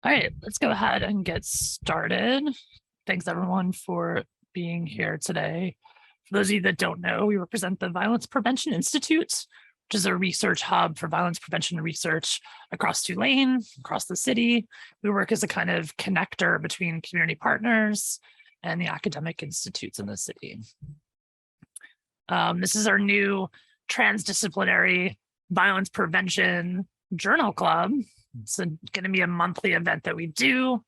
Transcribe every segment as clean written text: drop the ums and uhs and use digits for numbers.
All right, let's go ahead and get started. Thanks everyone for being here today. For those of you that don't know, we represent the Violence Prevention Institute, which is a research hub for violence prevention research across Tulane, across the city. We work as a kind of connector between community partners and the academic institutes in the city. This is our new transdisciplinary violence prevention journal club. It's going to be a monthly event that we do.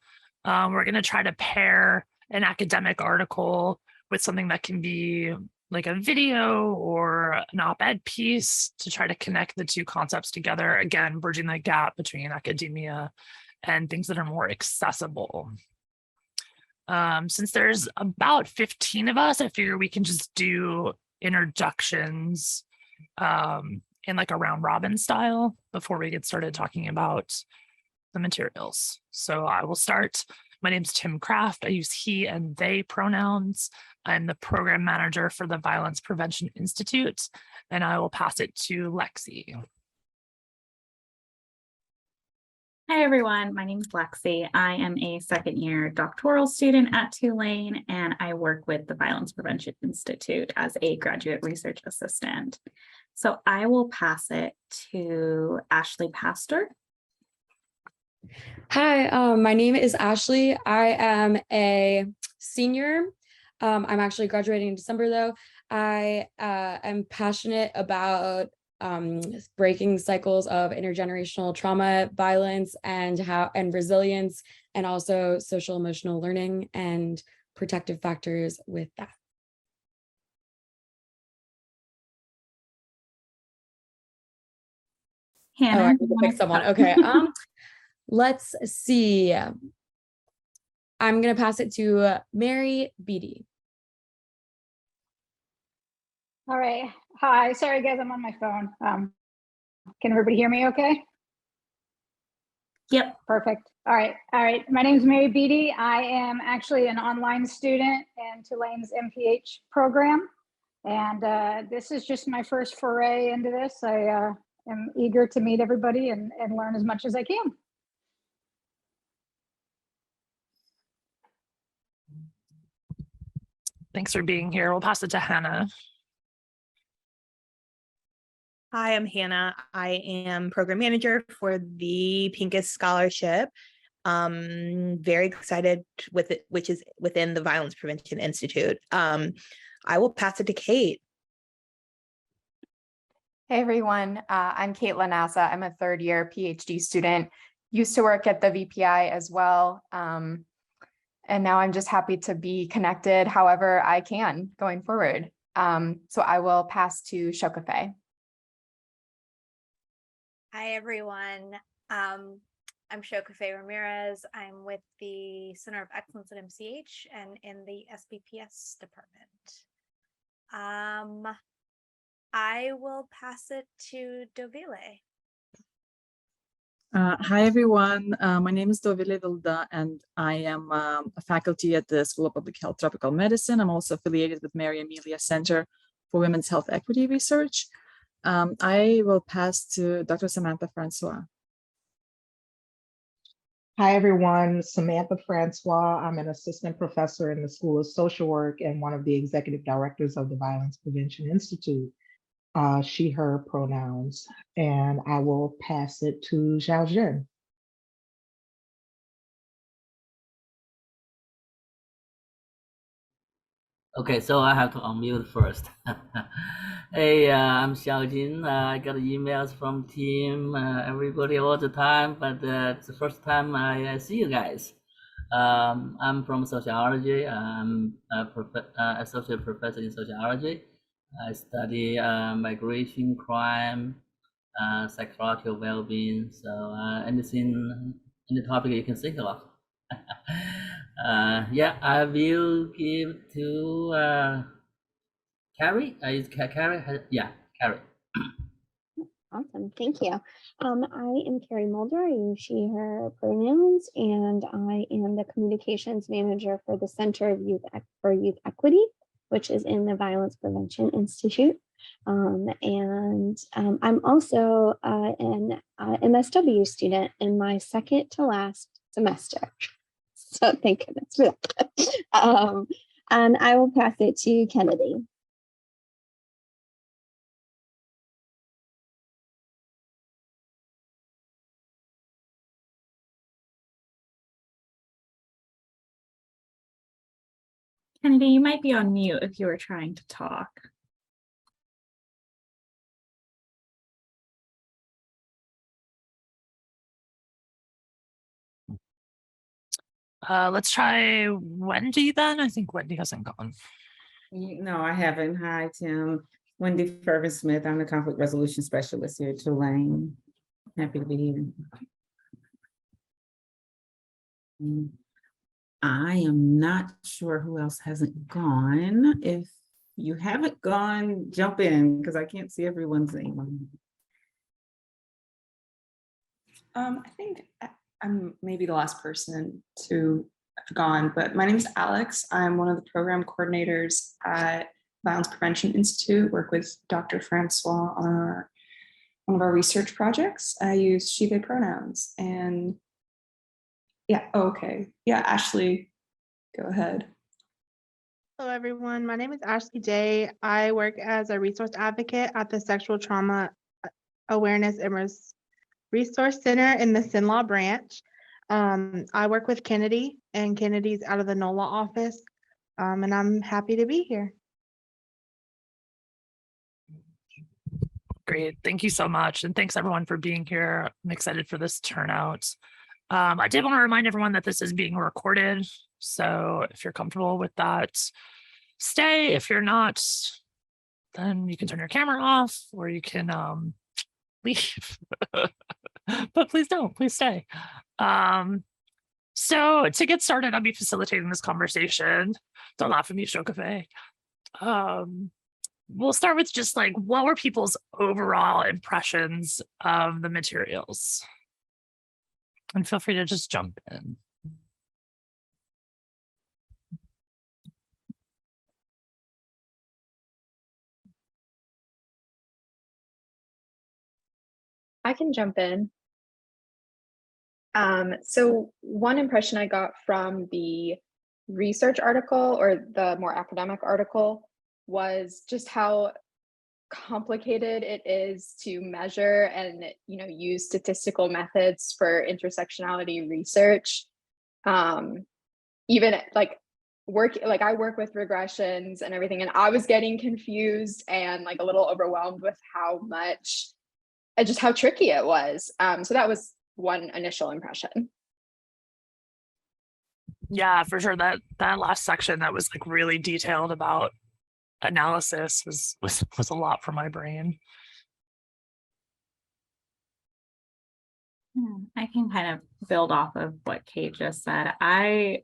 We're going to try to pair an academic article with something that can be like a video or an op-ed piece to try to connect the two concepts together, again, bridging the gap between academia and things that are more accessible. Since there's about 15 of us, I figure we can just do introductions in like a round robin style before we get started talking about the materials. So I will start. My name's Tim Kraft. I use he and they pronouns. I'm the program manager for the Violence Prevention Institute, and I will pass it to Lexi. Hi, everyone. My name is Lexi. I am a second-year doctoral student at Tulane, and I work with the Violence Prevention Institute as a graduate research assistant. So I will pass it to Ashley Pastor. Hi, my name is Ashley. I am a senior. I'm actually graduating in December, though. I am passionate about breaking cycles of intergenerational trauma, violence, and resilience, and also social emotional learning and protective factors with that. Hannah, I need to pick someone. Okay. Let's see. I'm gonna pass it to Mary Beatty. All right. Hi. Sorry, guys. I'm on my phone. Can everybody hear me okay? Yep. Perfect. All right. All right. My name is Mary Beatty. I am actually an online student in Tulane's MPH program. And this is just my first foray into this. I am eager to meet everybody and learn as much as I can. Thanks for being here. We'll pass it to Hannah. Hi, I'm Hannah. I am program manager for the Pincus Scholarship. Very excited with it, which is within the Violence Prevention Institute. I will pass it to Kate. Hey everyone, I'm Kate Lanassa. I'm a third-year PhD student. Used to work at the VPI as well. And now I'm just happy to be connected however I can going forward. So I will pass to Shokafe. Hi, everyone. I'm Shokafe Ramirez. I'm with the Center of Excellence at MCH and in the SBPS department. I will pass it to Dovile. Hi, everyone. My name is Dovile Vilda, and I am a faculty at the School of Public Health Tropical Medicine. I'm also affiliated with Mary Amelia Center for Women's Health Equity Research. I will pass to Dr. Samantha Francois. Hi, everyone. Samantha Francois. I'm an assistant professor in the School of Social Work and one of the executive directors of the Violence Prevention Institute. She, her pronouns, and I will pass it to Xiaojin. Okay, so I have to unmute first. Hey, I'm Xiaojin. I got emails from team, everybody all the time, but it's the first time I see you guys. I'm from sociology. I'm associate professor in sociology. I study migration, crime, psychology, well-being. So anything, any topic you can think of. Yeah, I will give to Carrie. Is Carrie? Yeah, Carrie. Awesome, thank you. I am Carrie Mulder. I use she, her pronouns, and I am the communications manager for the Center of Youth Equity, which is in the Violence Prevention Institute. I'm also an MSW student in my second to last semester. So thank goodness for that. And I will pass it to Kennedy. Kennedy, you might be on mute if you were trying to talk. Let's try Wendy then. I think Wendy hasn't gone. No, I haven't. Hi, Tim. Wendy Fervin Smith. I'm the conflict resolution specialist here at Tulane. Happy to be here. I am not sure who else hasn't gone. If you haven't gone, jump in because I can't see everyone's name. I think I'm maybe the last person to have gone, but my name is Alex. I'm one of the program coordinators at Violence Prevention Institute, work with Dr. Francois on one of our research projects. I use she, they pronouns. And yeah, okay. Yeah, Ashley, go ahead. Hello, everyone. My name is Ashley J. I work as a resource advocate at the Sexual Trauma Awareness and Resource Center in the Sin Law branch. I work with Kennedy, and Kennedy's out of the NOLA office, and I'm happy to be here. Great. Thank you so much. And thanks everyone for being here. I'm excited for this turnout. I did want to remind everyone that this is being recorded. So if you're comfortable with that, stay. If you're not, then you can turn your camera off or you can leave. But please don't, please stay. So to get started, I'll be facilitating this conversation. Don't laugh at me, Shokafe. We'll start with just like, what were people's overall impressions of the materials? And feel free to just jump in. I can jump in. So one impression I got from the research article or the more academic article was just how complicated it is to measure and use statistical methods for intersectionality research. Even like I work with regressions and everything, and I was getting confused and like a little overwhelmed with how much and just how tricky it was. So that was one initial impression. Yeah, for sure. That last section that was like really detailed about analysis was a lot for my brain. I can kind of build off of what Kate just said. I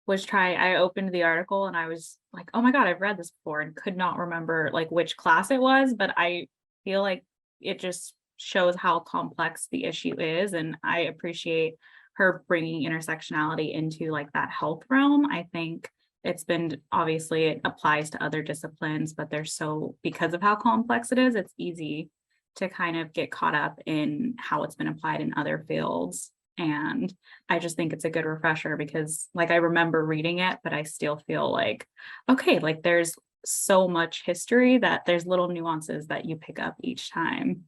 opened the article and I was like, oh my God, I've read this before and could not remember like which class it was, but I feel like it just shows how complex the issue is. And I appreciate her bringing intersectionality into like that health realm. I think it's been, obviously it applies to other disciplines, but because of how complex it is, it's easy to kind of get caught up in how it's been applied in other fields. And I just think it's a good refresher because like I remember reading it, but I still feel like, okay, like there's so much history that there's little nuances that you pick up each time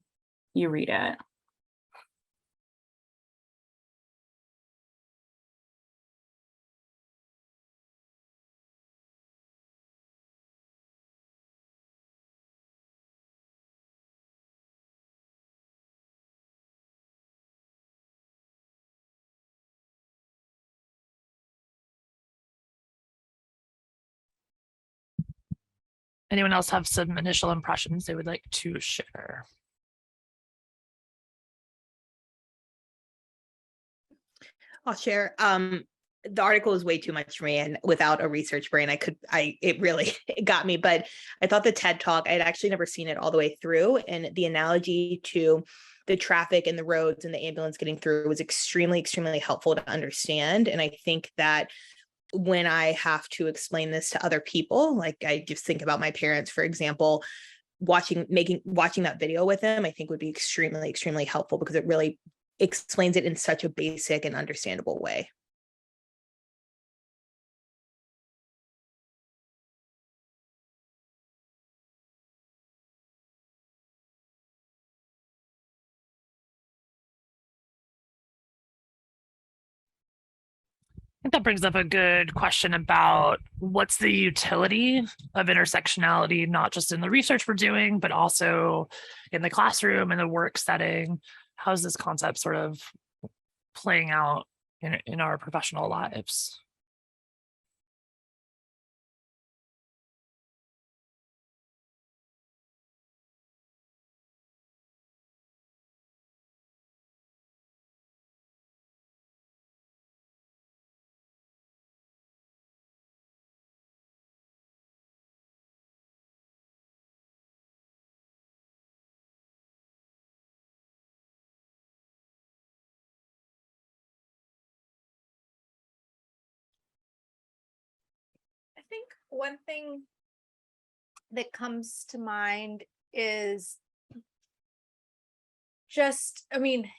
you read it. Anyone else have some initial impressions they would like to share? I'll share. The article is way too much for me, and without a research brain, it really got me. But I thought the TED Talk, I had actually never seen it all the way through, and the analogy to the traffic and the roads and the ambulance getting through was extremely, extremely helpful to understand. And I think that when I have to explain this to other people, like I just think about my parents, for example, watching that video with them, I think would be extremely, extremely helpful because it really explains it in such a basic and understandable way. I think that brings up a good question about what's the utility of intersectionality, not just in the research we're doing, but also in the classroom and the work setting. How's this concept sort of playing out in our professional lives? I think one thing that comes to mind is just, I mean,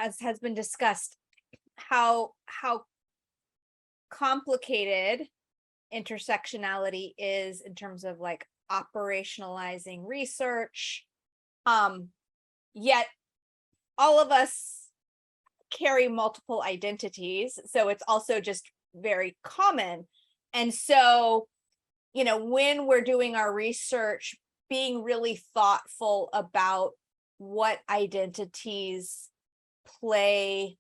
as has been discussed, how complicated intersectionality is in terms of like operationalizing research. Yet all of us carry multiple identities, so it's also just very common. And so, when we're doing our research, being really thoughtful about what identities play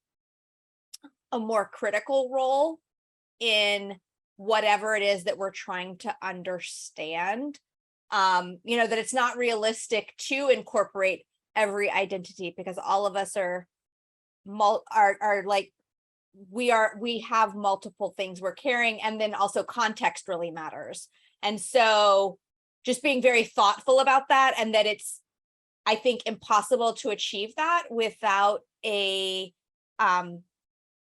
a more critical role in whatever it is that we're trying to understand, that it's not realistic to incorporate every identity, because all of us are like, we have multiple things we're carrying, and then also context really matters. And so just being very thoughtful about that, and that it's, I think, impossible to achieve that without a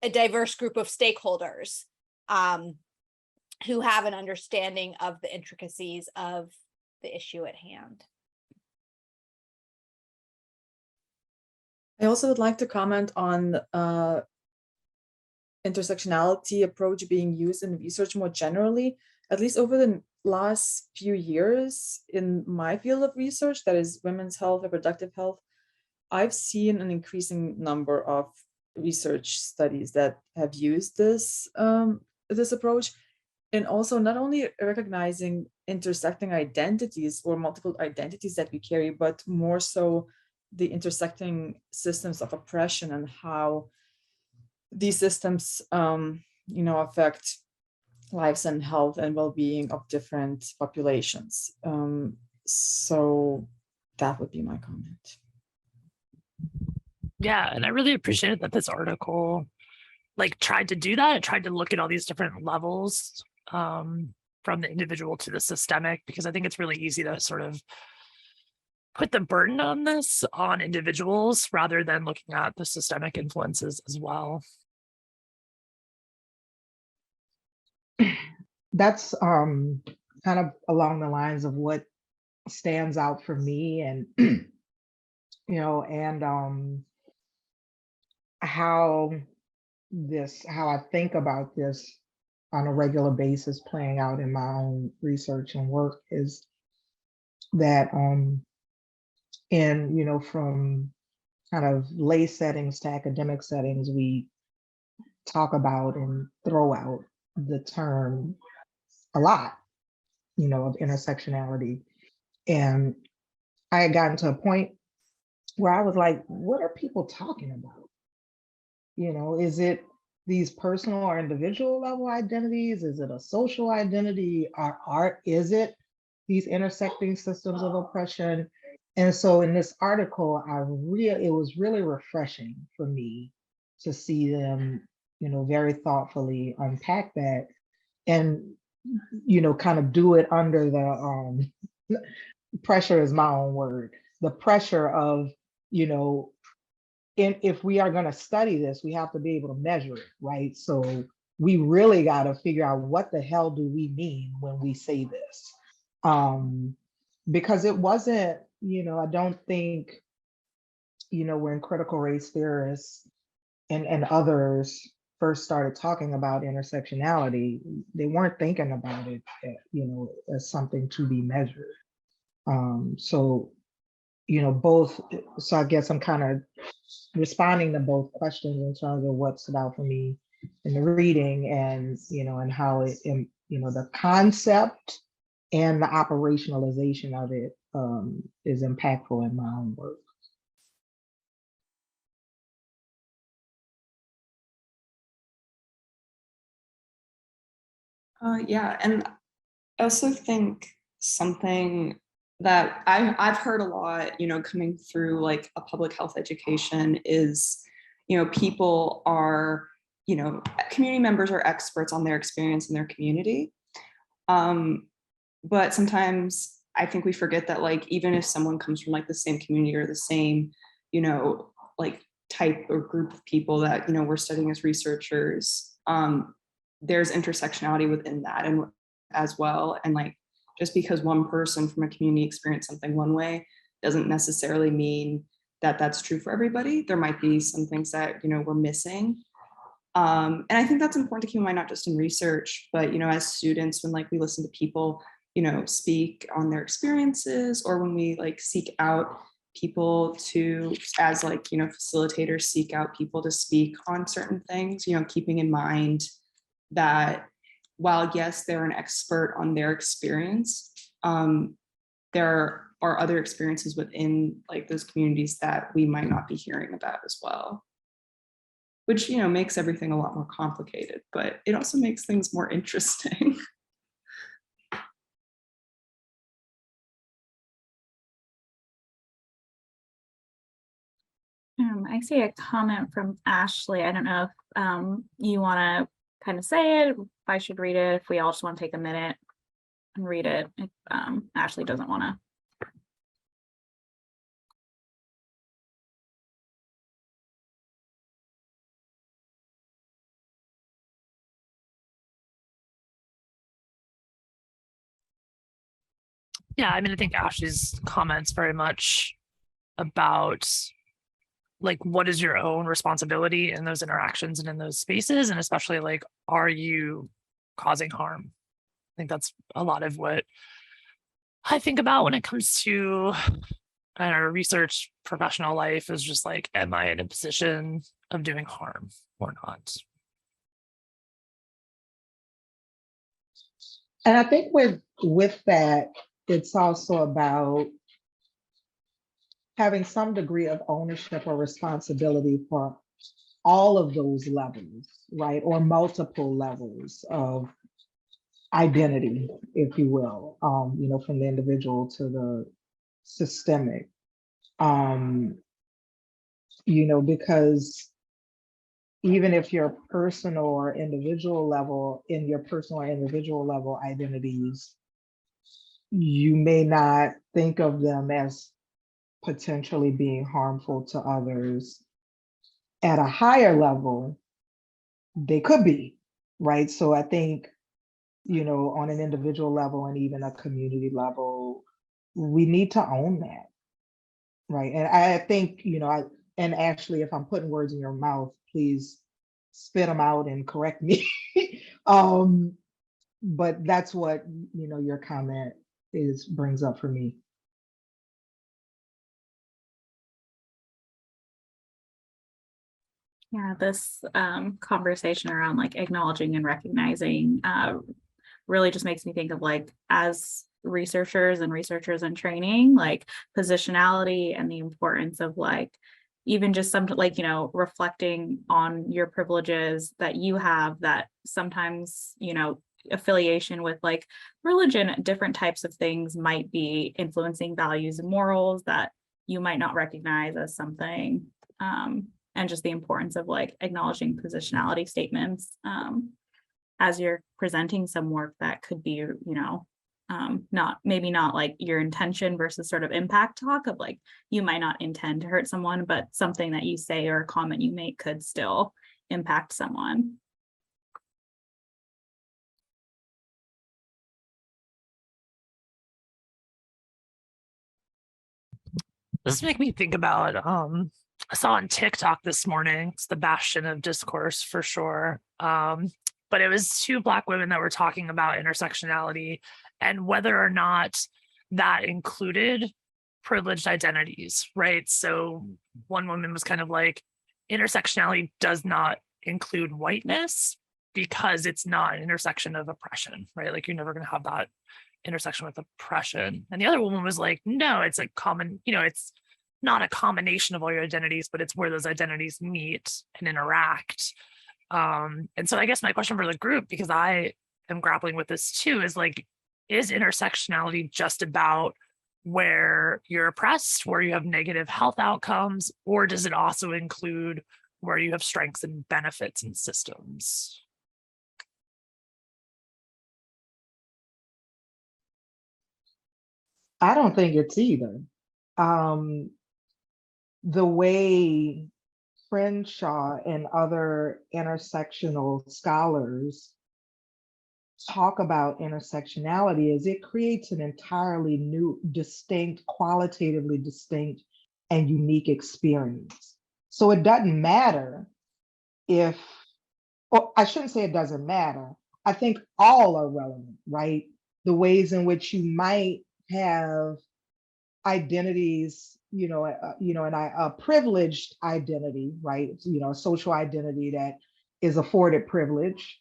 diverse group of stakeholders who have an understanding of the intricacies of the issue at hand. I also would like to comment on intersectionality approach being used in research more generally, at least over the last few years in my field of research, that is women's health, reproductive health. I've seen an increasing number of research studies that have used this approach, and also not only recognizing intersecting identities or multiple identities that we carry, but more so the intersecting systems of oppression and how these systems affect lives and health and well-being of different populations. So that would be my comment. Yeah, and I really appreciated that this article tried to do that. It tried to look at all these different levels from the individual to the systemic, because I think it's really easy to sort of put the burden on this on individuals rather than looking at the systemic influences as well. That's kind of along the lines of what stands out for me, and how I think about this on a regular basis playing out in my own research and work is that from kind of lay settings to academic settings, we talk about and throw out the term a lot, of intersectionality. And I had gotten to a point where I was like, what are people talking about? Is it these personal or individual level identities? Is it a social identity? Is it these intersecting systems of oppression? And so in this article, it was really refreshing for me to see them, very thoughtfully unpack that and, kind of do it under the pressure is my own word, the pressure of, if we are going to study this, we have to be able to measure it, right? So we really got to figure out what the hell do we mean when we say this? Because it wasn't, I don't think, when critical race theorists and others first started talking about intersectionality, they weren't thinking about it, as something to be measured. So, both, so I guess I'm kind of responding to both questions in terms of what stood out for me in the reading, and, and how it, the concept and the operationalization of it is impactful in my own work. Yeah, and I also think something that I've heard a lot, coming through like a public health education is, people are, community members are experts on their experience in their community. But sometimes I think we forget that, like, even if someone comes from like the same community or the same, like type or group of people that, we're studying as researchers, there's intersectionality within that and as well. And like, just because one person from a community experienced something one way doesn't necessarily mean that that's true for everybody. There might be some things that, we're missing. And I think that's important to keep in mind, not just in research, but, as students, when like we listen to people, speak on their experiences, or when we like seek out people to, as like, facilitators seek out people to speak on certain things, keeping in mind that while yes, they're an expert on their experience, there are other experiences within like those communities that we might not be hearing about as well, which, makes everything a lot more complicated, but it also makes things more interesting. I see a comment from Ashley. I don't know if you want to kind of say it, if I should read it, if we all just want to take a minute and read it, if Ashley doesn't want to. Yeah, I mean, I think Ashley's comments very much about like, what is your own responsibility in those interactions and in those spaces, and especially like, are you causing harm? I think that's a lot of what I think about when it comes to research professional life, is just like, am I in a position of doing harm or not? And I think with that, it's also about having some degree of ownership or responsibility for all of those levels, right? Or multiple levels of identity, if you will, from the individual to the systemic. Because even if your personal or individual level, in your personal or individual level identities, you may not think of them as potentially being harmful to others. At a higher level, they could be, right? So I think, on an individual level and even a community level, we need to own that, right? And I think, and actually, if I'm putting words in your mouth, please spit them out and correct me. But that's what, your comment brings up for me. Yeah, this conversation around like acknowledging and recognizing really just makes me think of like, as researchers in training, like positionality and the importance of like, even just some like, reflecting on your privileges that you have, that sometimes, affiliation with like religion, different types of things might be influencing values and morals that you might not recognize as something. And just the importance of like acknowledging positionality statements as you're presenting some work that could be, maybe not like your intention versus sort of impact talk of like, you might not intend to hurt someone, but something that you say or a comment you make could still impact someone. This make me think about saw on TikTok this morning. It's the bastion of discourse for sure. But it was two Black women that were talking about intersectionality and whether or not that included privileged identities, right? So one woman was kind of like, intersectionality does not include whiteness because it's not an intersection of oppression, right? Like you're never going to have that intersection with oppression. And the other woman was like, no, it's a common, it's not a combination of all your identities, but it's where those identities meet and interact. And so I guess my question for the group, because I am grappling with this too, is like, is intersectionality just about where you're oppressed, where you have negative health outcomes, or does it also include where you have strengths and benefits and systems? I don't think it's either. The way Crenshaw and other intersectional scholars talk about intersectionality is it creates an entirely new, distinct, qualitatively distinct and unique experience. So it doesn't matter if, or I shouldn't say it doesn't matter. I think all are relevant, right? The ways in which you might have identities, and a privileged identity, right? A social identity that is afforded privilege,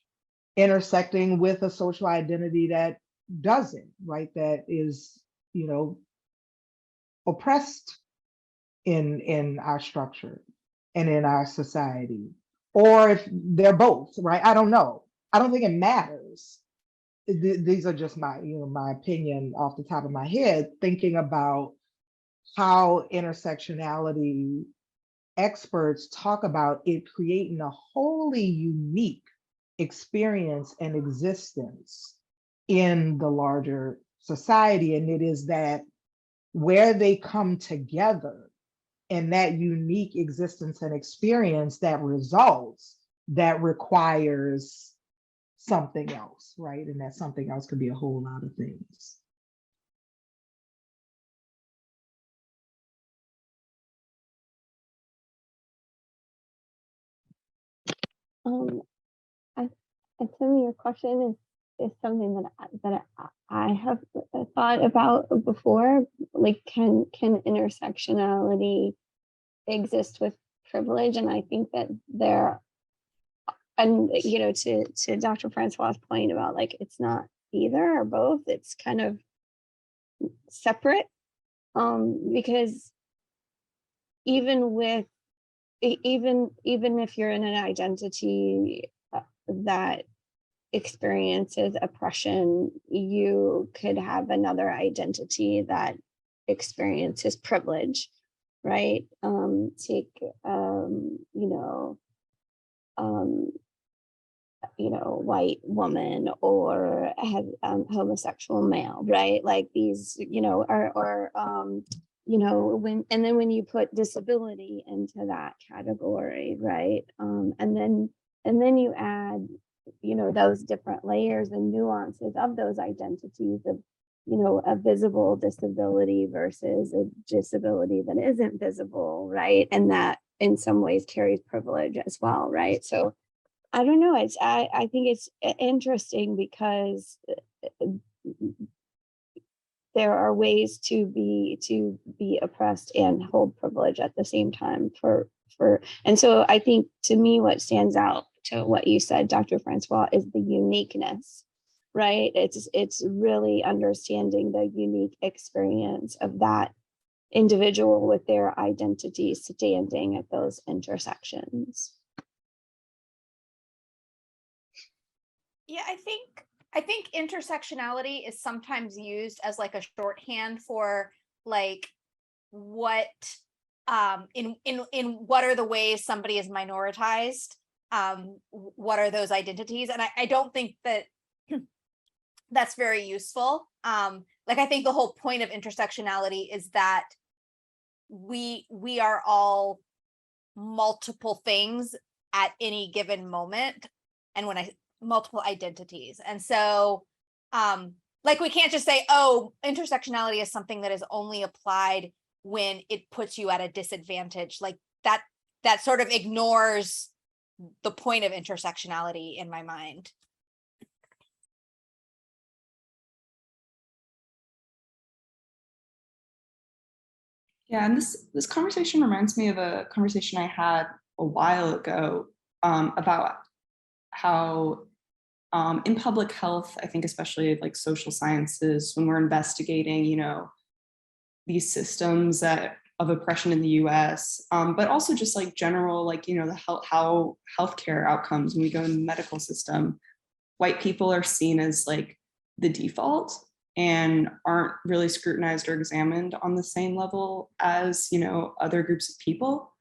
intersecting with a social identity that doesn't, right? That is, oppressed in our structure and in our society, or if they're both, right? I don't know. I don't think it matters. These are just my, my opinion off the top of my head, thinking about how intersectionality experts talk about it creating a wholly unique experience and existence in the larger society. And it is that where they come together and that unique existence and experience that results, that requires something else, right? And that something else could be a whole lot of things. I think your question is something that I have thought about before. Like, can intersectionality exist with privilege? And I think that and to Dr. Francois' point about like it's not either or both. It's kind of separate, because even if you're in an identity that experiences oppression, you could have another identity that experiences privilege, right? Take white woman or homosexual male, right? Like these, when you put disability into that category, right? And then you add, those different layers and nuances of those identities of, a visible disability versus a disability that isn't visible, right? And that in some ways carries privilege as well, right? So I don't know. I think it's interesting because there are ways to be oppressed and hold privilege at the same time and so I think to me what stands out to what you said, Dr. Francois, is the uniqueness, right? It's really understanding the unique experience of that individual with their identity standing at those intersections. Yeah, I think intersectionality is sometimes used as like a shorthand for like what in what are the ways somebody is minoritized, what are those identities, and I don't think that that's very useful. Like I think the whole point of intersectionality is that we are all multiple things at any given moment, and when I multiple identities. And so like we can't just say, oh, intersectionality is something that is only applied when it puts you at a disadvantage. Like that sort of ignores the point of intersectionality in my mind. Yeah, and this conversation reminds me of a conversation I had a while ago about how in public health, I think especially like social sciences, when we're investigating, you know, these systems of oppression in the US, but also just like general, like, you know, how healthcare outcomes when we go in the medical system, white people are seen as like the default and aren't really scrutinized or examined on the same level as, you know, other groups of people.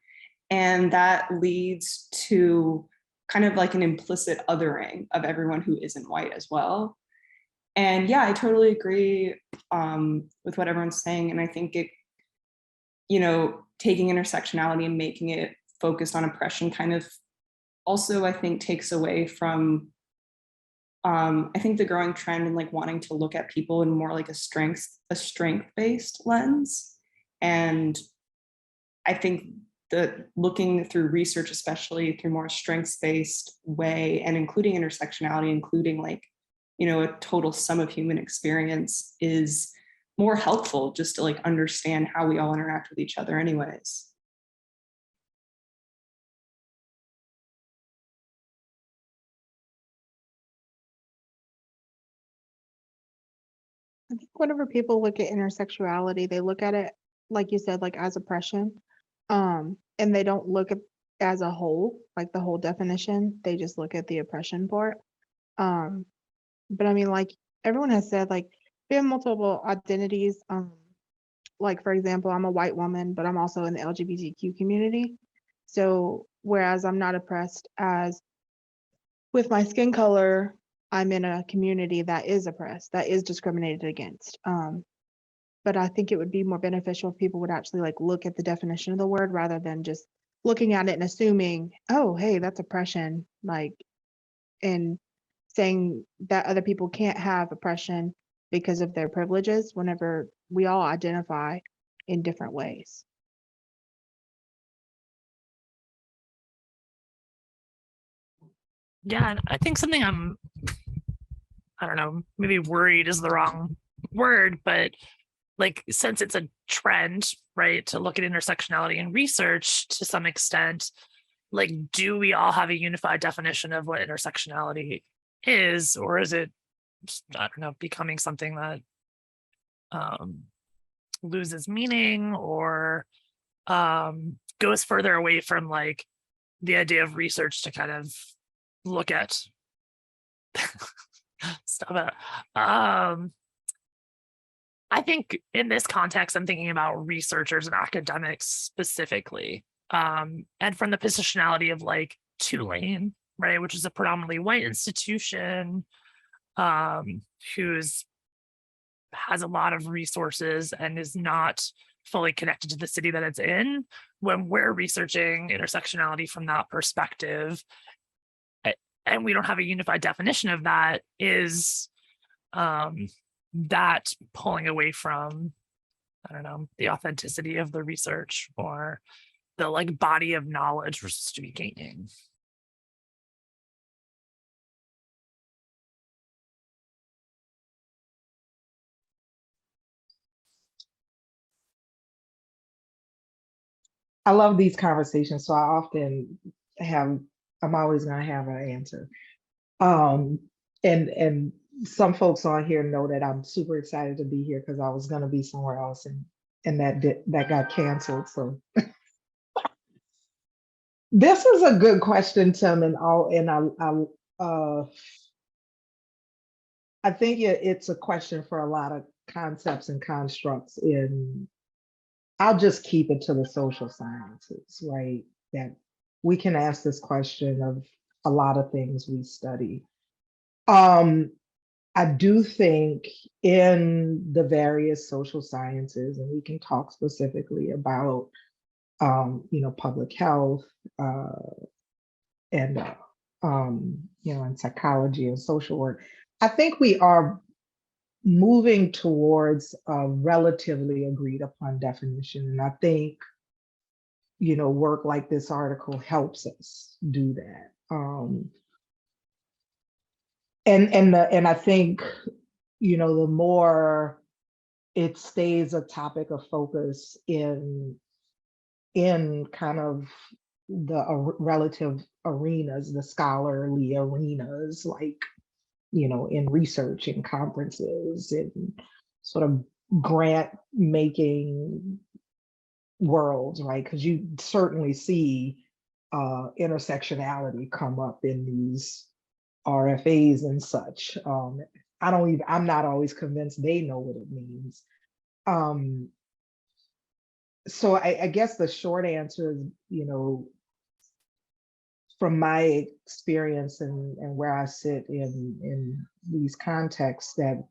And that leads to kind of like an implicit othering of everyone who isn't white as well. And yeah, I totally agree with what everyone's saying. And I think it, you know, taking intersectionality and making it focused on oppression kind of also, I think, takes away from, I think the growing trend in like wanting to look at people in more like a strength-based lens. And I think that looking through research, especially through more strengths-based way and including intersectionality, including like, you know, a total sum of human experience is more helpful just to like understand how we all interact with each other anyways. I think whenever people look at intersexuality, they look at it, like you said, like as oppression. And they don't look at as a whole, like the whole definition. They just look at the oppression part. But I mean, like everyone has said, like we have multiple identities. Like for example, I'm a white woman, but I'm also in the LGBTQ community. So whereas I'm not oppressed as with my skin color, I'm in a community that is oppressed, that is discriminated against. But I think it would be more beneficial if people would actually like look at the definition of the word rather than just looking at it and assuming, oh, hey, that's oppression, like, and saying that other people can't have oppression because of their privileges whenever we all identify in different ways. Yeah, and I think something I don't know, maybe worried is the wrong word, but like since it's a trend, right, to look at intersectionality in research to some extent, like do we all have a unified definition of what intersectionality is, or is it, I don't know, becoming something that loses meaning or goes further away from like the idea of research to kind of look at stuff. I think in this context, I'm thinking about researchers and academics specifically, and from the positionality of like Tulane, right, which is a predominantly white institution, who's has a lot of resources and is not fully connected to the city that it's in. When we're researching intersectionality from that perspective, and we don't have a unified definition of that, is that pulling away from, I don't know, the authenticity of the research or the like body of knowledge we're supposed to be gaining. I love these conversations, so I often I'm always going to have an answer. And some folks on here know that I'm super excited to be here because I was going to be somewhere else and that got canceled. So this is a good question, Tim, I think it's a question for a lot of concepts and constructs I'll just keep it to the social sciences, right? That we can ask this question of a lot of things we study. I do think in the various social sciences, and we can talk specifically about, public health and, and psychology and social work. I think we are moving towards a relatively agreed upon definition. And I think work like this article helps us do that. And I think, the more it stays a topic of focus in kind of the relative arenas, the scholarly arenas, like, in research and conferences and sort of grant making worlds, right? Because you certainly see intersectionality come up in these RFAs and such. I'm not always convinced they know what it means. So I guess the short answer is, from my experience and where I sit in these contexts, that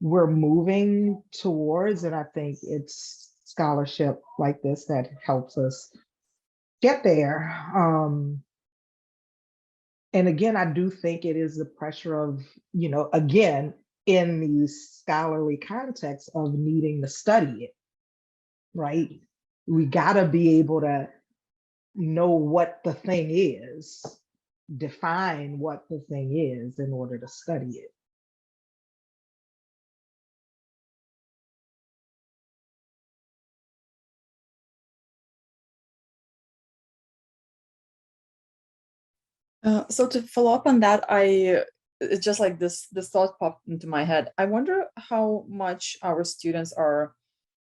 we're moving towards, and I think it's scholarship like this that helps us get there. And again, I do think it is the pressure of, again, in these scholarly contexts of needing to study it, right? We gotta be able to know what the thing is, define what the thing is in order to study it. So to follow up on that, it's just like this thought popped into my head. I wonder how much our students are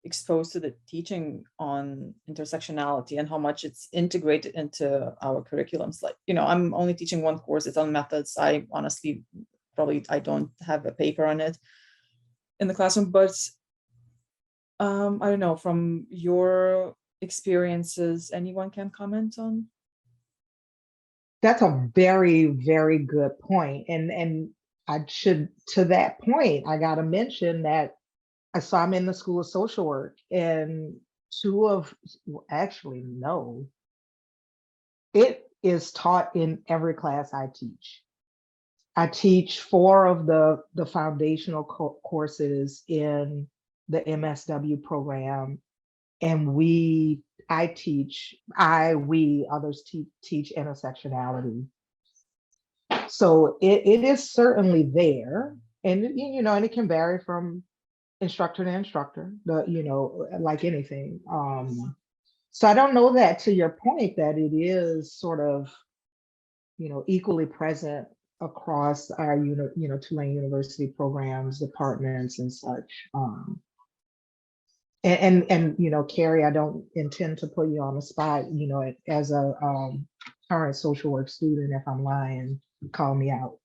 exposed to the teaching on intersectionality and how much it's integrated into our curriculums. Like, I'm only teaching one course, it's on methods. I honestly, I don't have a paper on it in the classroom, but I don't know, from your experiences, anyone can comment on? That's a very, very good point. And I should, to that point, I gotta mention that I'm in the School of Social Work, and it is taught in every class I teach. I teach 4 of the foundational courses in the MSW program, and others teach intersectionality. So it is certainly there, and and it can vary from instructor to instructor, like anything. So I don't know that, to your point, that it is sort of, equally present across our Tulane University programs, departments, and such. And Carrie, I don't intend to put you on the spot, as a current social work student. If I'm lying, call me out.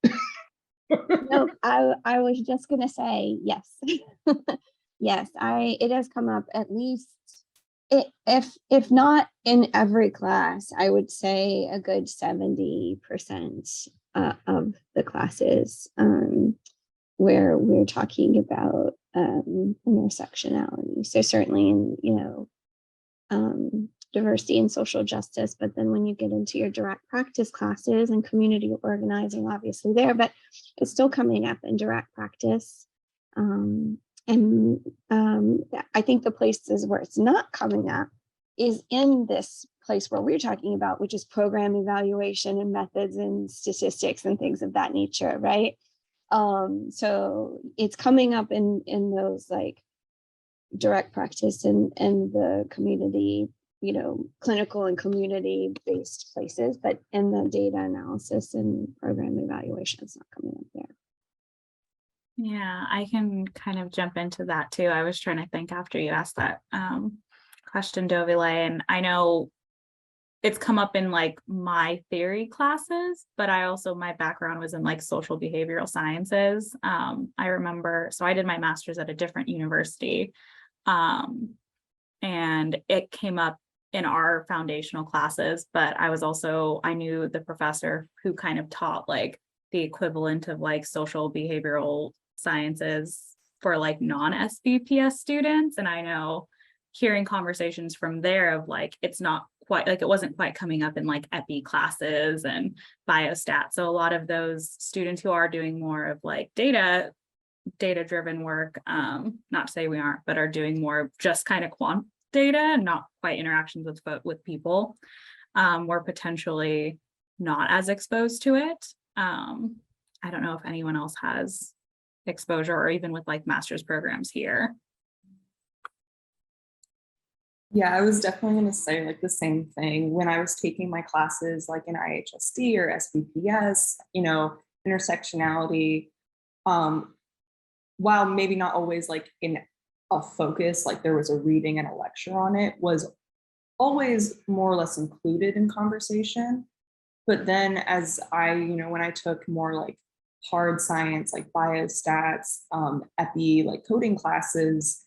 Nope, I was just gonna say yes. Yes, it has come up at least, if not in every class, I would say a good 70% of the classes where we're talking about intersectionality. So certainly in diversity and social justice, but then when you get into your direct practice classes and community organizing, obviously there, but it's still coming up in direct practice. I think the places where it's not coming up is in this place where we're talking about, which is program evaluation and methods and statistics and things of that nature, right? So it's coming up in those like direct practice and the community, clinical and community based places, but in the data analysis and program evaluation, it's not coming up there. Yeah, I can kind of jump into that too. I was trying to think after you asked that question, Dovile, and I know it's come up in like my theory classes, but my background was in like social behavioral sciences. I remember, so I did my master's at a different university, and it came up in our foundational classes, but I knew the professor who kind of taught like the equivalent of like social behavioral sciences for like non-SBPS students. And I know hearing conversations from there of like, it's not quite like, it wasn't quite coming up in like epi classes and biostat. So a lot of those students who are doing more of like data driven work, not to say we aren't, but are doing more just kind of data, not quite interactions with people, we're potentially not as exposed to it. I don't know if anyone else has exposure or even with like master's programs here. Yeah, I was definitely going to say like the same thing when I was taking my classes like in IHSD or SBPS, you know, intersectionality, while maybe not always like in a focus, like there was a reading and a lecture on it, was always more or less included in conversation. But then as I, you know, when I took more like hard science, like biostats, epi, like coding classes,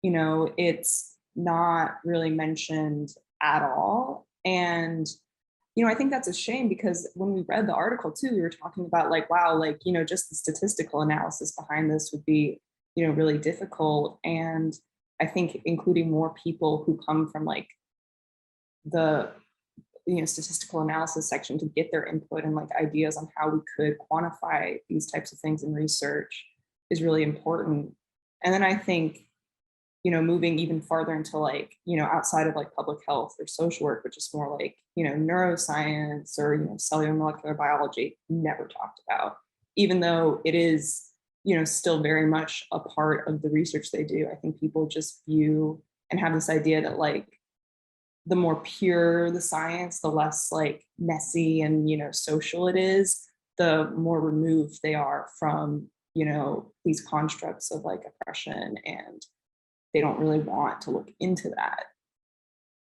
you know, it's not really mentioned at all. And, you know, I think that's a shame because when we read the article too, we were talking about like, wow, like, you know, just the statistical analysis behind this would be, you know, really difficult. And I think including more people who come from like the, you know, statistical analysis section to get their input and like ideas on how we could quantify these types of things in research is really important. And then I think, you know, moving even farther into like, you know, outside of like public health or social work, which is more like, you know, neuroscience or, you know, cellular molecular biology, never talked about, even though it is, you know, still very much a part of the research they do. I think people just view and have this idea that like, the more pure the science, the less like messy and, you know, social it is, the more removed they are from, you know, these constructs of like oppression, and they don't really want to look into that.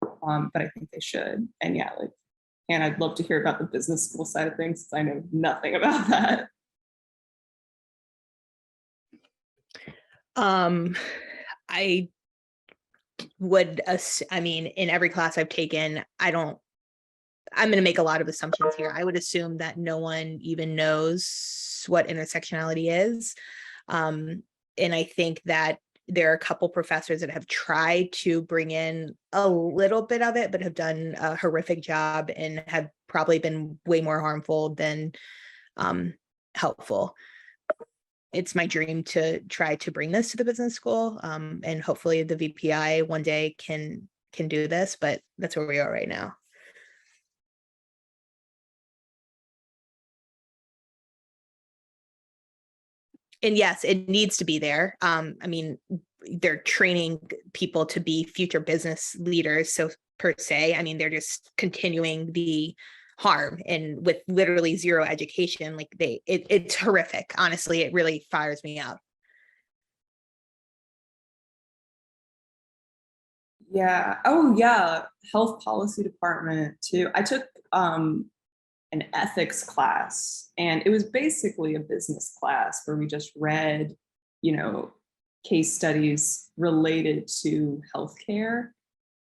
But I think they should. And yeah, like, and I'd love to hear about the business school side of things, because I know nothing about that. I would, I mean, in every class I've taken, I'm going to make a lot of assumptions here. I would assume that no one even knows what intersectionality is. And I think that there are a couple professors that have tried to bring in a little bit of it, but have done a horrific job and have probably been way more harmful than helpful. It's my dream to try to bring this to the business school, and hopefully the VPI one day can do this, but that's where we are right now. And yes, it needs to be there. I mean, they're training people to be future business leaders. So per se, I mean, they're just continuing the harm, and with literally zero education, like it's horrific. Honestly, it really fires me up. Yeah. Oh yeah. Health policy department too. I took an ethics class, and it was basically a business class where we just read, you know, case studies related to healthcare.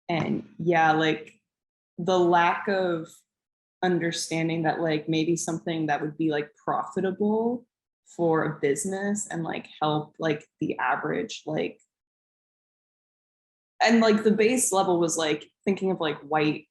And yeah, like the lack of understanding that like maybe something that would be like profitable for a business and like help like the average, like, and like the base level was like thinking of like white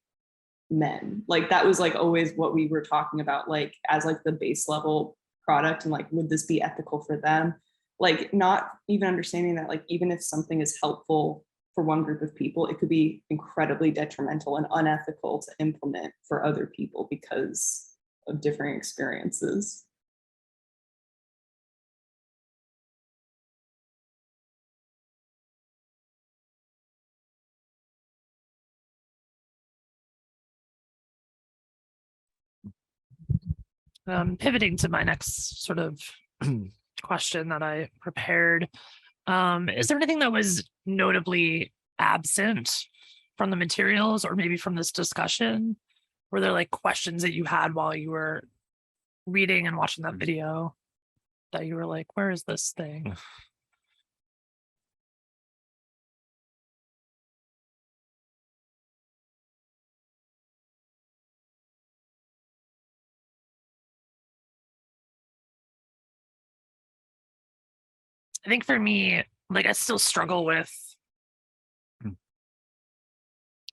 men, like that was like always what we were talking about, like as like the base level product, and like would this be ethical for them, like not even understanding that like even if something is helpful for one group of people, it could be incredibly detrimental and unethical to implement for other people because of different experiences. Pivoting to my next sort of question that I prepared, is there anything that was notably absent from the materials or maybe from this discussion? Were there like questions that you had while you were reading and watching that video that you were like, where is this thing? I think for me, like I still struggle with,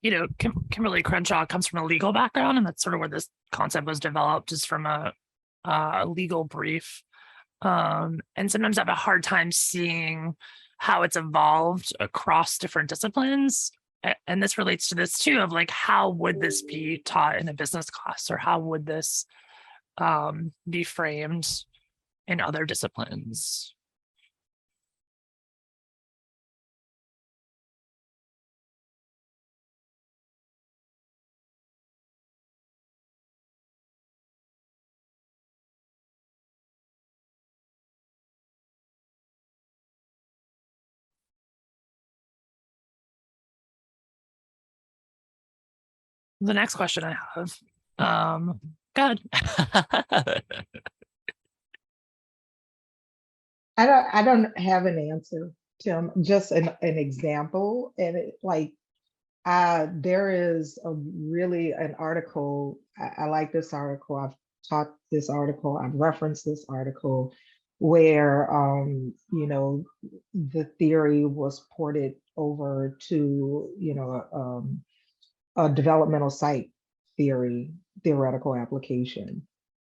you know, Kimberly Crenshaw comes from a legal background, and that's sort of where this concept was developed, is from a legal brief. And sometimes I have a hard time seeing how it's evolved across different disciplines. and this relates to this too, of like, how would this be taught in a business class, or how would this be framed in other disciplines? The next question I have, God. I don't have an answer, Tim, just an example. And there is an article, I like this article, I've taught this article, I've referenced this article, where the theory was ported over to a developmental site theoretical application.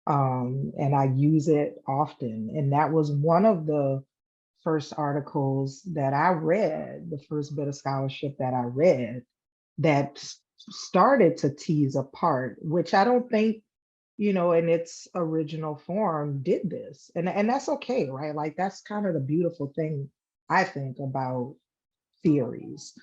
And I use it often. And that was one of the first articles that I read, the first bit of scholarship that I read that started to tease apart, which I don't think, in its original form did this. And that's okay, right? Like, that's kind of the beautiful thing, I think, about theories.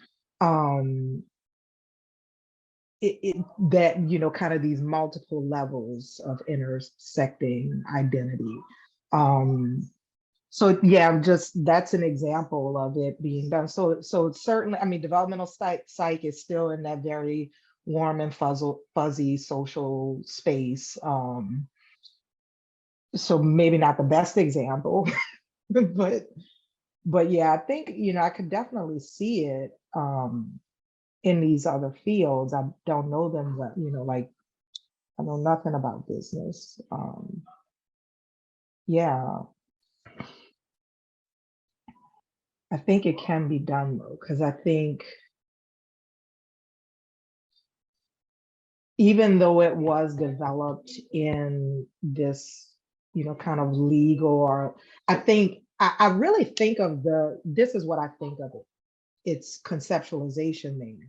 That kind of these multiple levels of intersecting identity. So yeah, that's an example of it being done. So it's certainly, I mean, developmental psych is still in that very warm and fuzzy social space. So maybe not the best example, but yeah, I think I could definitely see it in these other fields. I don't know them, but like, I know nothing about business. Yeah, I think it can be done though, because I think even though it was developed in this, kind of legal, or I think I really think of this is what I think of it. Its conceptualization there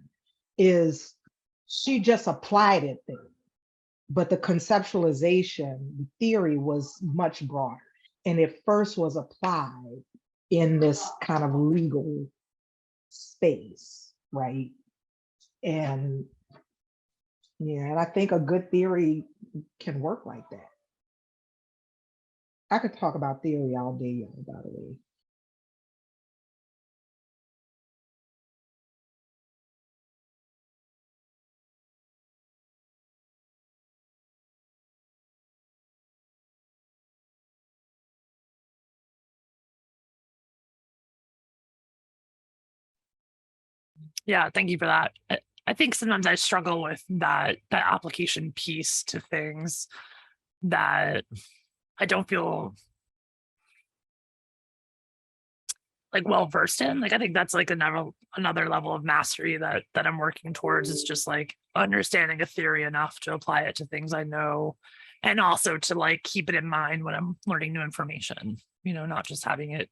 is she just applied it there. But the conceptualization, the theory was much broader. And it first was applied in this kind of legal space, right? And yeah, and I think a good theory can work like that. I could talk about theory all day, by the way. Yeah, thank you for that. I think sometimes I struggle with that application piece to things that I don't feel like well versed in. Like, I think that's like another level of mastery that I'm working towards, is just like understanding a theory enough to apply it to things I know, and also to like keep it in mind when I'm learning new information, not just having it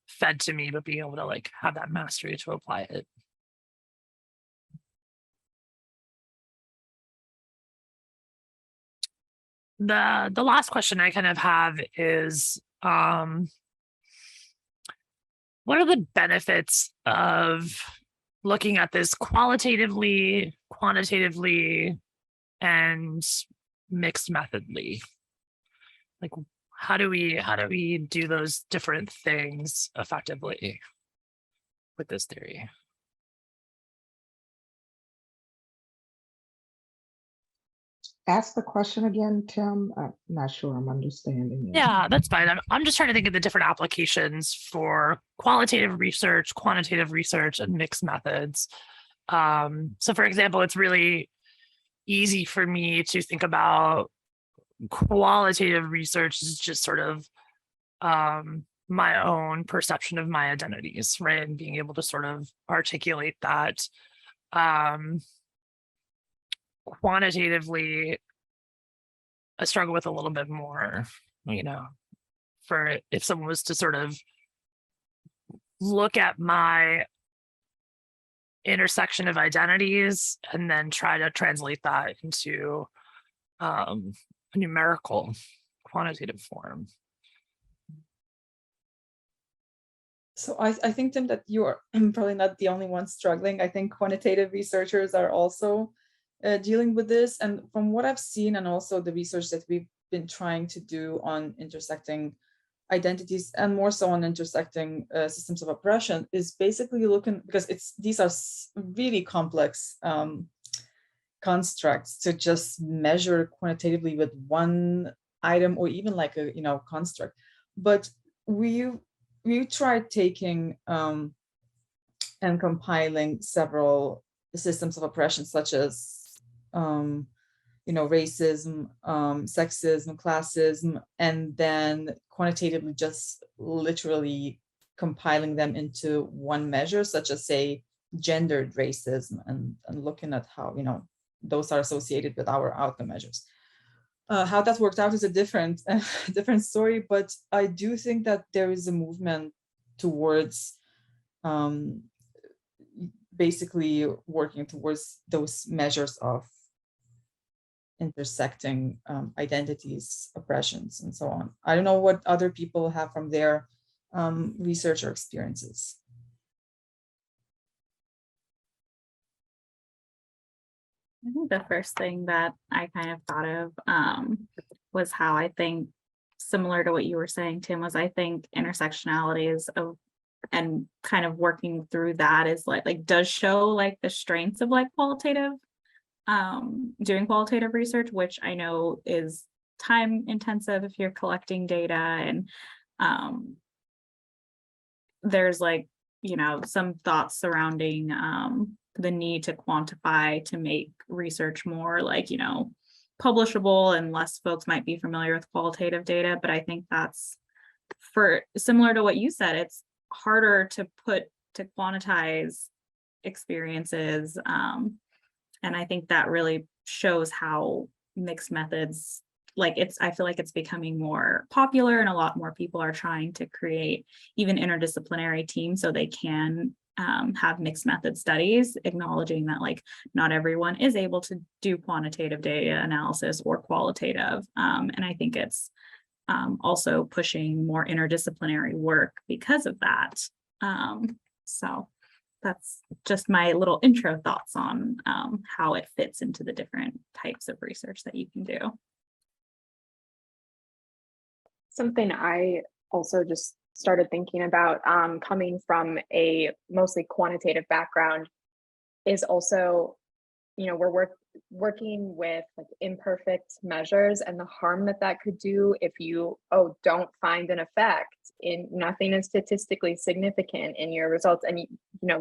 fed to me, but being able to like have that mastery to apply it. The last question I kind of have is, what are the benefits of looking at this qualitatively, quantitatively, and mixed methodly? Like, how do we do those different things effectively with this theory? Ask the question again, Tim. I'm not sure I'm understanding it. Yeah, that's fine. I'm just trying to think of the different applications for qualitative research, quantitative research, and mixed methods. So for example, it's really easy for me to think about qualitative research as just sort of my own perception of my identities, right? And being able to sort of articulate that. Quantitatively, I struggle with a little bit more, for if someone was to sort of look at my intersection of identities and then try to translate that into a numerical quantitative form. So I think, Tim, that you're probably not the only one struggling. I think quantitative researchers are also dealing with this. And from what I've seen, and also the research that we've been trying to do on intersecting identities and more so on intersecting systems of oppression, is basically looking, because these are really complex constructs to just measure quantitatively with one item or even like a construct. But we tried taking and compiling several systems of oppression, such as racism, sexism, classism, and then quantitatively just literally compiling them into one measure, such as, say, gendered racism, and looking at how those are associated with our outcome measures. How that worked out is a different story, but I do think that there is a movement towards basically working towards those measures of intersecting identities, oppressions, and so on. I don't know what other people have from their research or experiences. I think the first thing that I kind of thought of was how I think, similar to what you were saying, Tim, was I think intersectionality is and kind of working through that is like does show like the strengths of like qualitative, doing qualitative research, which I know is time intensive if you're collecting data, and there's like, some thoughts surrounding the need to quantify to make research more like, publishable, and less folks might be familiar with qualitative data. But I think that's similar to what you said, it's harder to quantize experiences. And I think that really shows how mixed methods, I feel like it's becoming more popular, and a lot more people are trying to create even interdisciplinary teams so they can have mixed method studies, acknowledging that not everyone is able to do quantitative data analysis or qualitative. And I think it's also pushing more interdisciplinary work because of that. So that's just my little intro thoughts on how it fits into the different types of research that you can do. Something I also just started thinking about, coming from a mostly quantitative background, is also, we're working with imperfect measures, and the harm that could do if you don't find an effect in nothing is statistically significant in your results, and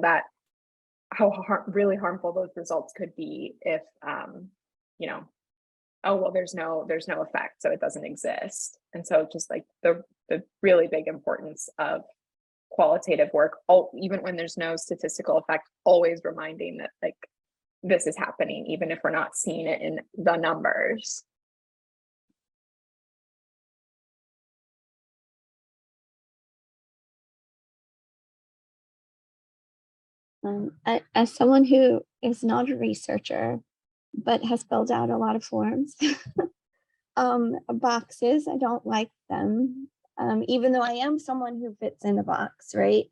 that how really harmful those results could be if there's no effect, so it doesn't exist. And so just the really big importance of qualitative work, even when there's no statistical effect, always reminding that this is happening, even if we're not seeing it in the numbers. As someone who is not a researcher, but has filled out a lot of forms, boxes, I don't like them, even though I am someone who fits in a box, right?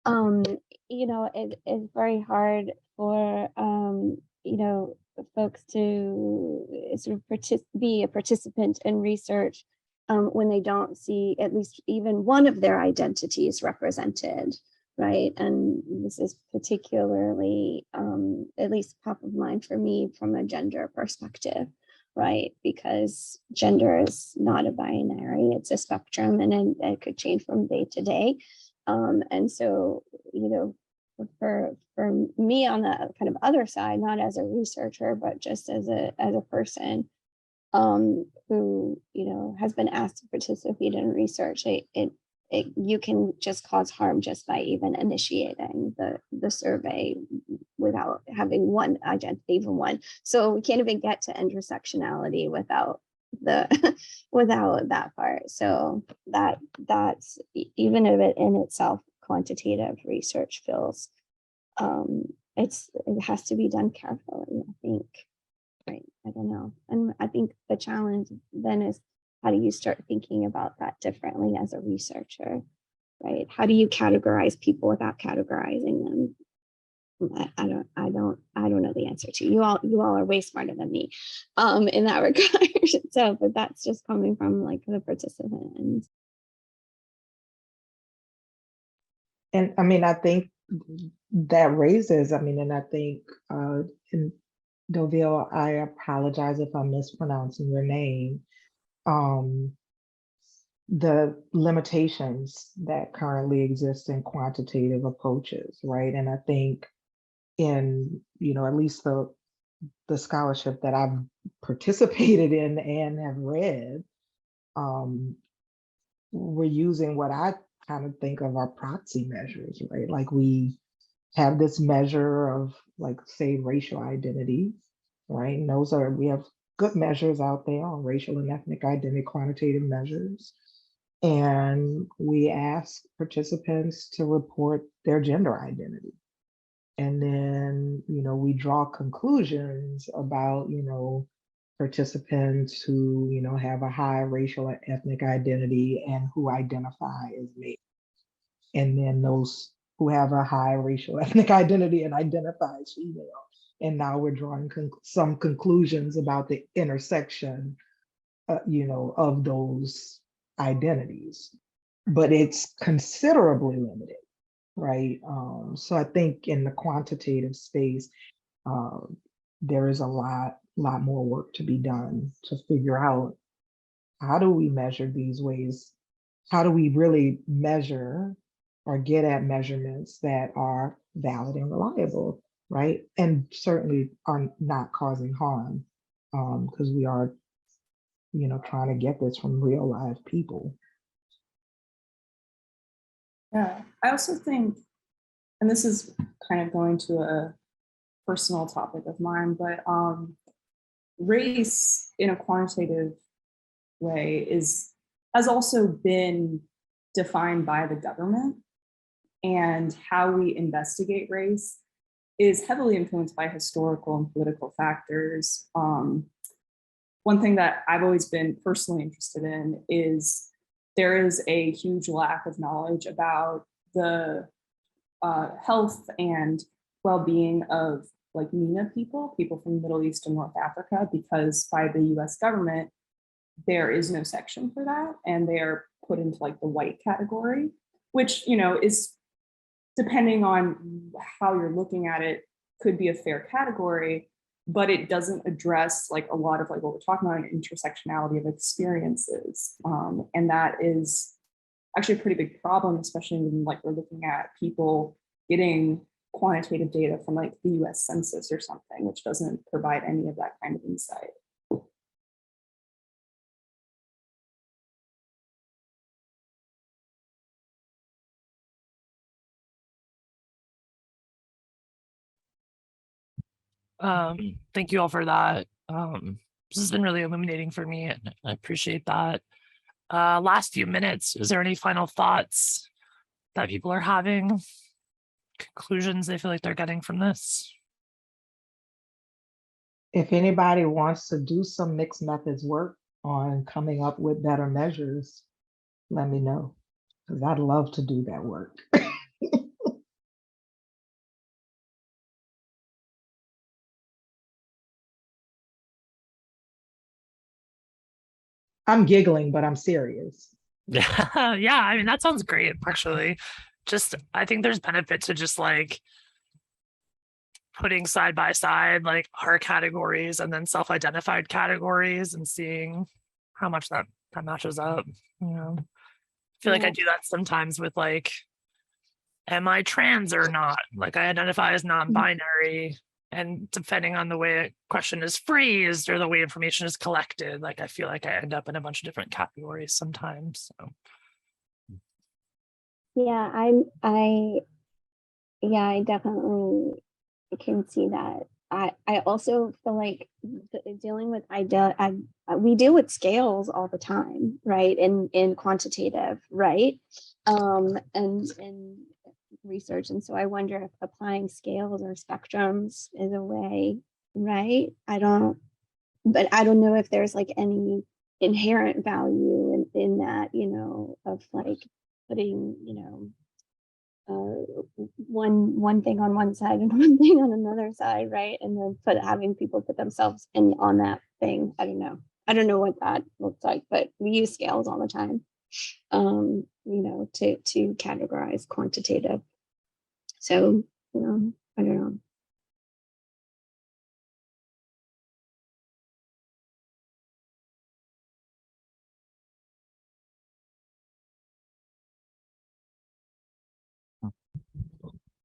It is very hard for, folks to sort of be a participant in research when they don't see at least even one of their identities represented, right? And this is particularly, at least top of mind for me from a gender perspective, right? Because gender is not a binary, it's a spectrum, and it could change from day to day. And so, for me on the kind of other side, not as a researcher, but just as a person who, has been asked to participate in research, you can just cause harm just by even initiating the survey without having one identity, even one. So we can't even get to intersectionality without without that part. So that's, even if it in itself quantitative research feels it has to be done carefully, I think. Right. I don't know. And I think the challenge then is, how do you start thinking about that differently as a researcher? Right. How do you categorize people without categorizing them? I don't know the answer to. You all are way smarter than me in that regard. So, but that's just coming from like the participant. And I mean, I think that raises, I mean, and I think, and Doville, I apologize if I'm mispronouncing your name, the limitations that currently exist in quantitative approaches, right? And I think in, at least the scholarship that I've participated in and have read, we're using what I kind of think of our proxy measures, right? Like we have this measure of, like, say, racial identity, right? And we have good measures out there on racial and ethnic identity, quantitative measures. And we ask participants to report their gender identity. And then, we draw conclusions about, participants who, have a high racial and ethnic identity and who identify as male. And then those who have a high racial ethnic identity and identify as female. And now we're drawing some conclusions about the intersection, of those identities. But it's considerably limited, right? So I think in the quantitative space, there is a lot more work to be done to figure out, how do we measure these ways? How do we really measure or get at measurements that are valid and reliable, right? And certainly are not causing harm, because we are, trying to get this from real live people. Yeah, I also think, and this is kind of going to a personal topic of mine, but race in a quantitative way has also been defined by the government, and how we investigate race is heavily influenced by historical and political factors. One thing that I've always been personally interested in is there is a huge lack of knowledge about the health and well-being of like MENA people from the Middle East and North Africa, because by the US government, there is no section for that, and they are put into like the white category, which, is, depending on how you're looking at it, could be a fair category, but it doesn't address like a lot of like what we're talking about, an intersectionality of experiences. And that is actually a pretty big problem, especially when like we're looking at people getting quantitative data from like the US Census or something, which doesn't provide any of that kind of insight. Thank you all for that. This has been really illuminating for me, and I appreciate that. Last few minutes, is there any final thoughts that people are having? Conclusions they feel like they're getting from this? If anybody wants to do some mixed methods work on coming up with better measures, let me know, because I'd love to do that work. I'm giggling, but I'm serious. Yeah, yeah. I mean, that sounds great, actually. Just, I think there's benefit to just like putting side by side like our categories and then self-identified categories and seeing how much that matches up. I feel like I do that sometimes with like, am I trans or not? Like I identify as non-binary, and depending on the way a question is phrased or the way information is collected, like I feel like I end up in a bunch of different categories sometimes. So. Yeah, I definitely can see that. I also feel like dealing with we deal with scales all the time, right? In quantitative, right? And research. And so I wonder if applying scales or spectrums is a way, right? But I don't know if there's like any inherent value in that, you know, of like putting, you know, one thing on one side and one thing on another side, right? And then having people put themselves in on that thing. I don't know. I don't know what that looks like, but we use scales all the time, you know, to categorize quantitative. So, you know, I don't know.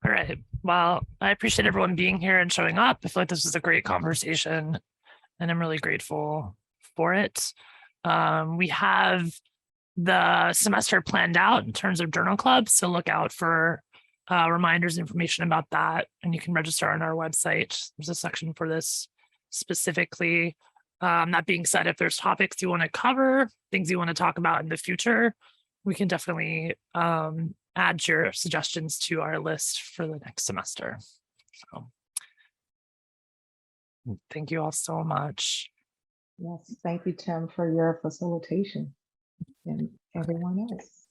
All right. Well, I appreciate everyone being here and showing up. I feel like this was a great conversation and I'm really grateful for it. We have the semester planned out in terms of journal clubs, so look out for reminders, information about that, and you can register on our website. There's a section for this specifically. That being said, if there's topics you want to cover, things you want to talk about in the future, we can definitely add your suggestions to our list for the next semester. So thank you all so much. Yes, thank you, Tim, for your facilitation and everyone else.